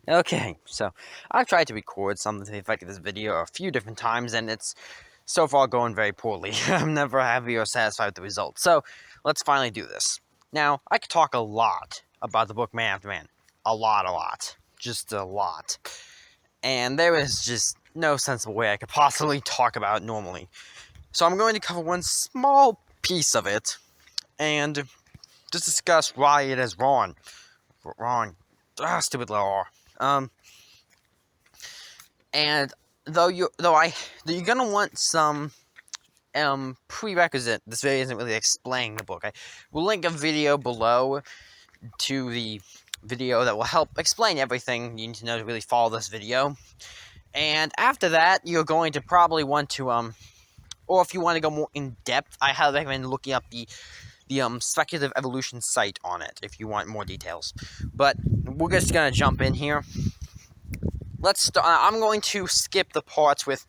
Okay, so I've tried to record something to the effect of this video a few different times, and it's so far going very poorly. I'm never happy or satisfied with the results. So let's finally do this. Now, I could talk a lot about the book Man After Man. A lot. Just a lot. And there is just no sensible way I could possibly talk about it normally. So I'm going to cover one small piece of it, and just discuss why it is wrong. Stupid law. And you're gonna want some prerequisite. This video isn't really explaining the book. I will link a video below to the video that will help explain everything you need to know to really follow this video. And after that, you're going to probably want to or if you want to go more in depth, I highly recommend looking up the speculative evolution site on it if you want more details. But we're just gonna jump in here. Let's start. I'm going to skip the parts with.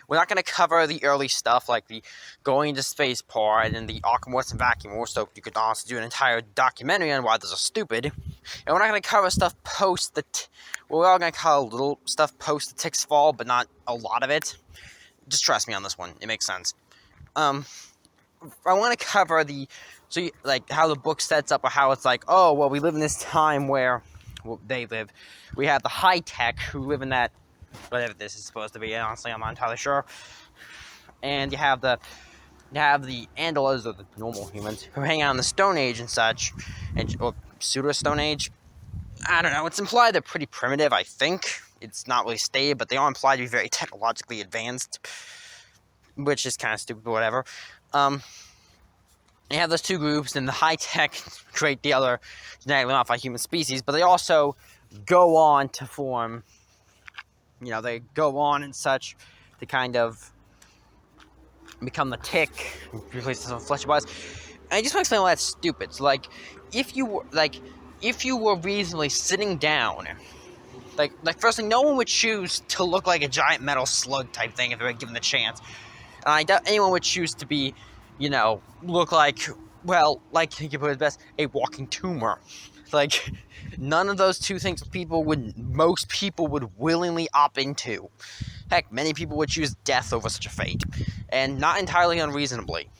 We're not going to cover the early stuff like the going into space part and the Aquamorphs and Vacuumorphs, so you could honestly do an entire documentary on why those are stupid. And we're not going to cover stuff post the. We're all going to cover little stuff post the Ticks fall, but not a lot of it. Just trust me on this one; it makes sense. I want to cover like how the book sets up, or how it's like, oh well, we live in this time where. Well, they live. We have the high tech who live in that, whatever this is supposed to be. Honestly, I'm not entirely sure. And you have the Andalas, or the normal humans, who hang out in the Stone Age and such, or pseudo Stone Age. I don't know. It's implied they're pretty primitive. I think it's not really stated, but they are implied to be very technologically advanced, which is kind of stupid. But whatever. You have those two groups, and the high-tech create the other genetically modified human species, but they also go on to form, they go on and such to kind of become the tick, replace some fleshy bodies. And I just want to explain why that's stupid. So, if you were reasonably sitting down, like first thing, no one would choose to look like a giant metal slug type thing if they were given the chance. And I doubt anyone would choose to be, look like, you can put it best, a walking tumor. None of those two things most people would willingly opt into. Heck, many people would choose death over such a fate. And not entirely unreasonably.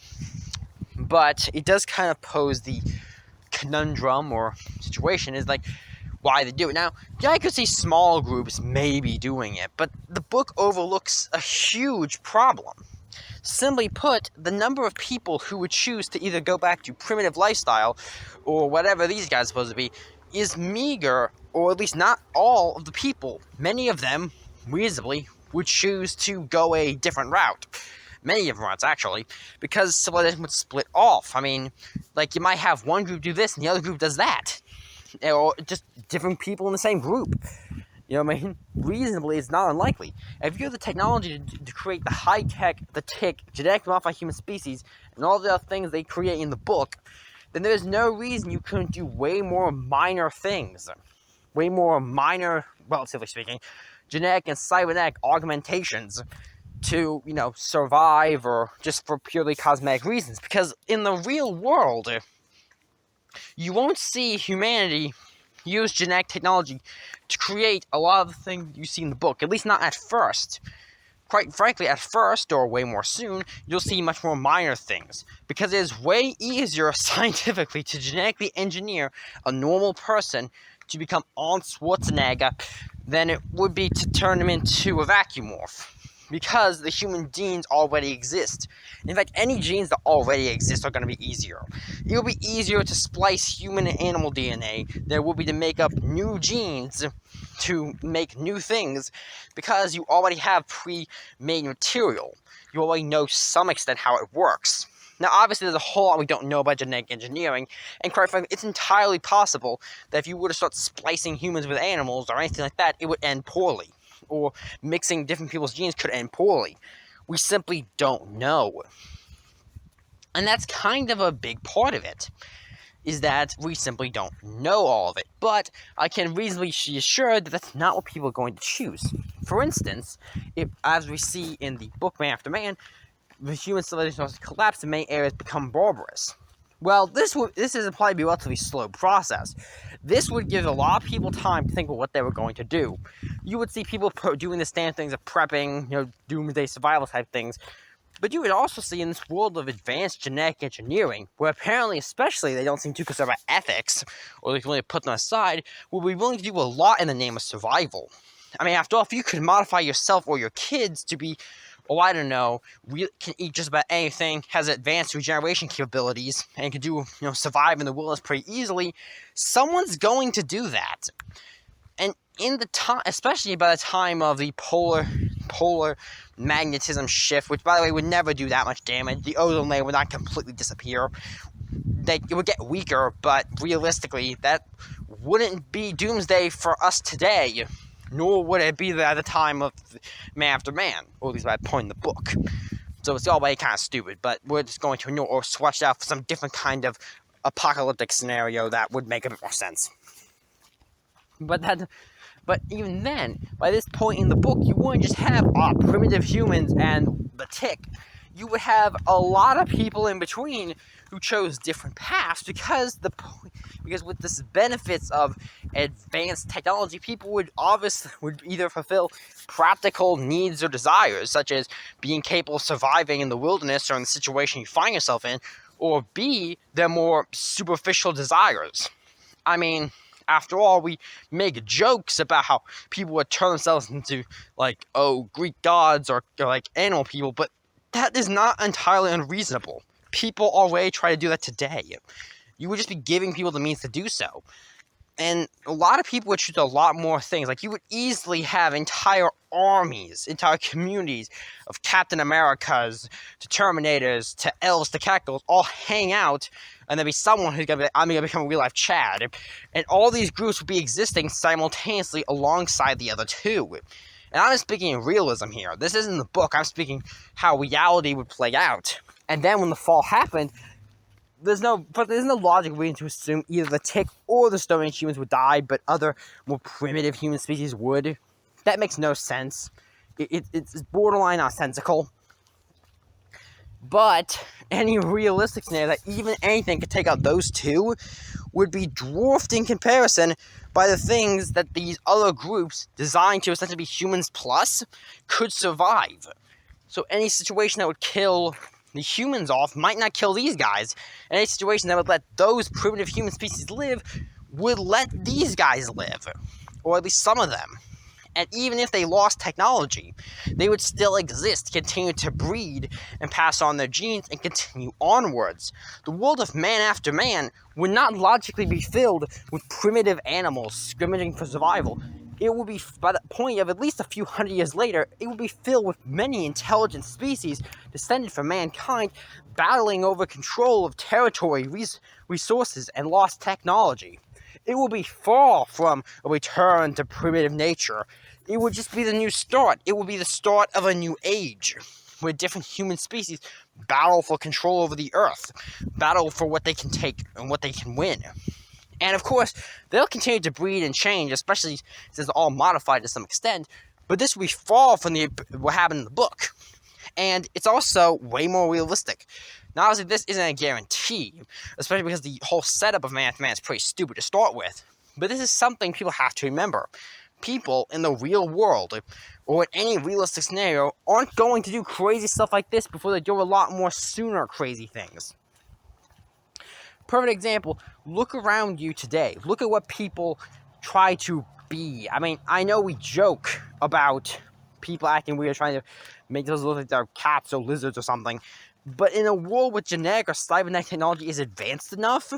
But it does kind of pose the conundrum or situation is why they do it. Now, I could see small groups maybe doing it, but the book overlooks a huge problem. Simply put, the number of people who would choose to either go back to primitive lifestyle or whatever these guys are supposed to be is meager, or at least not all of the people. Many of them, reasonably, would choose to go a different route. Many different routes, actually, because civilization would split off. I mean, you might have one group do this and the other group does that. Or just different people in the same group. You know what I mean? Reasonably, it's not unlikely. If you have the technology to create the high-tech, the tick, genetically modified human species, and all the other things they create in the book, then there's no reason you couldn't do way more minor things. Way more minor, relatively speaking, genetic and cybernetic augmentations to, survive, or just for purely cosmetic reasons. Because in the real world, you won't see humanity use genetic technology to create a lot of the things you see in the book, at least not at first. Quite frankly, at first, or way more soon, you'll see much more minor things, because it is way easier scientifically to genetically engineer a normal person to become Arnold Schwarzenegger than it would be to turn him into a vacuumorph. Because the human genes already exist. In fact, any genes that already exist are going to be easier. It will be easier to splice human and animal DNA than it will be to make up new genes to make new things, because you already have pre-made material. You already know to some extent how it works. Now, obviously, there's a whole lot we don't know about genetic engineering, and quite frankly, it's entirely possible that if you were to start splicing humans with animals or anything like that, it would end poorly. Or mixing different people's genes could end poorly. We simply don't know. And that's kind of a big part of it, is that we simply don't know all of it. But I can reasonably be assured that that's not what people are going to choose. For instance, as we see in the book Man After Man, the human civilization has collapsed and many areas become barbarous. Well, this is probably be a relatively slow process. This would give a lot of people time to think of what they were going to do. You would see people doing the standard things of prepping, doomsday survival type things. But you would also see in this world of advanced genetic engineering, where apparently, especially, they don't seem too concerned about ethics, or they can really put them aside, will be willing to do a lot in the name of survival. I mean, after all, if you could modify yourself or your kids to be, I don't know, can eat just about anything, has advanced regeneration capabilities, and can do, survive in the wilderness pretty easily, someone's going to do that. And in the time, especially by the time of the polar magnetism shift, which by the way would never do that much damage, the ozone layer would not completely disappear. It would get weaker, but realistically, that wouldn't be doomsday for us today, nor would it be at the time of Man After Man, or at least by that point in the book. So it's already kind of stupid, but we're just going to ignore or switch out for some different kind of apocalyptic scenario that would make a bit more sense. But even then, by this point in the book, you wouldn't just have primitive humans and the tick. You would have a lot of people in between who chose different paths because with this benefits of advanced technology, people would either fulfill practical needs or desires, such as being capable of surviving in the wilderness or in the situation you find yourself in, or B, their more superficial desires. I mean, after all, we make jokes about how people would turn themselves into, Greek gods or animal people, but that is not entirely unreasonable. People already try to do that today. You would just be giving people the means to do so. And a lot of people would choose a lot more things. You would easily have entire armies, entire communities of Captain Americas to Terminators to Elves to Cackles all hang out, and there'd be someone who's going to be I'm going to become a real-life Chad. And all these groups would be existing simultaneously alongside the other two. And I'm speaking in realism here. This isn't the book. I'm speaking how reality would play out. And then when the fall happened, there's no logical reason to assume either the tick or the Stone Age humans would die, but other more primitive human species would. That makes no sense. It's borderline nonsensical. But any realistic scenario that even anything could take out those two would be dwarfed in comparison by the things that these other groups, designed to essentially be humans plus, could survive. So any situation that would kill the humans off might not kill these guys. And any situation that would let those primitive human species live would let these guys live. Or at least some of them. And even if they lost technology, they would still exist, continue to breed, and pass on their genes, and continue onwards. The world of Man After Man would not logically be filled with primitive animals scrimmaging for survival. It would be, by the point of at least a few hundred years later, it would be filled with many intelligent species descended from mankind, battling over control of territory, resources, and lost technology. It will be far from a return to primitive nature. It would just be the new start. It will be the start of a new age, where different human species battle for control over the earth, battle for what they can take and what they can win. And of course, they'll continue to breed and change, especially since it's all modified to some extent, but this will be far from what happened in the book. And it's also way more realistic. Now, obviously, this isn't a guarantee, especially because the whole setup of Man After Man is pretty stupid to start with. But this is something people have to remember. People in the real world, or in any realistic scenario, aren't going to do crazy stuff like this before they do a lot more sooner crazy things. Perfect example, look around you today. Look at what people try to be. I mean, I know we joke about people acting weird, trying to make those look like they're cats or lizards or something. But in a world where genetic or cybernetic technology is advanced enough,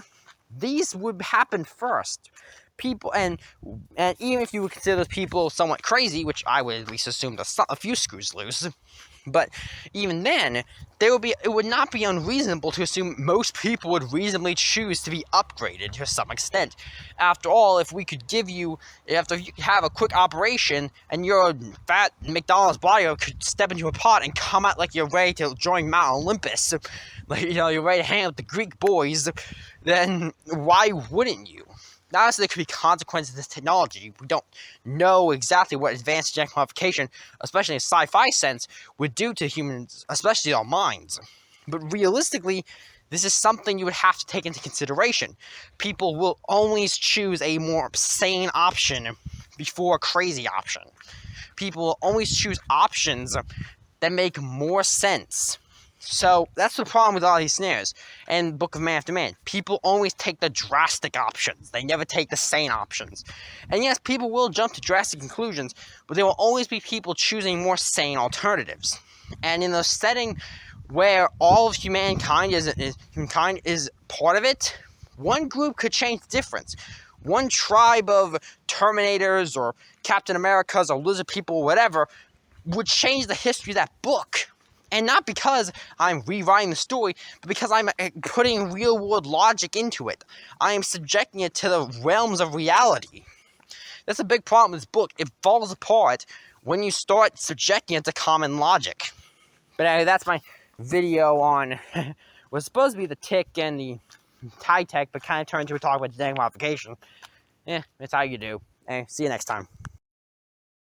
these would happen first. People, and even if you would consider those people somewhat crazy, which I would at least assume a few screws loose, but even then, it would not be unreasonable to assume most people would reasonably choose to be upgraded to some extent. After all, if we could give you, after you have a quick operation, and your fat McDonald's body could step into a pot and come out like you're ready to join Mount Olympus, you're ready to hang out with the Greek boys, then why wouldn't you? Obviously, there could be consequences of this technology. We don't know exactly what advanced genetic modification, especially in a sci-fi sense, would do to humans, especially our minds. But realistically, This is something you would have to take into consideration. People will always choose a more sane option before a crazy option. People will always choose options that make more sense. So that's the problem with all these scenarios. And Book of Man After Man, people always take the drastic options. They never take the sane options. And yes, people will jump to drastic conclusions, but there will always be people choosing more sane alternatives. And in the setting where all of humankind is part of it, one group could change the difference. One tribe of Terminators or Captain Americas or lizard people or whatever would change the history of that book. And not because I'm rewriting the story, but because I'm putting real-world logic into it. I am subjecting it to the realms of reality. That's a big problem with this book. It falls apart when you start subjecting it to common logic. But anyway, that's my video on was supposed to be the Tick and the high tech, but kind of turned into a talk about genetic modification. It's how you do. Anyway, see you next time.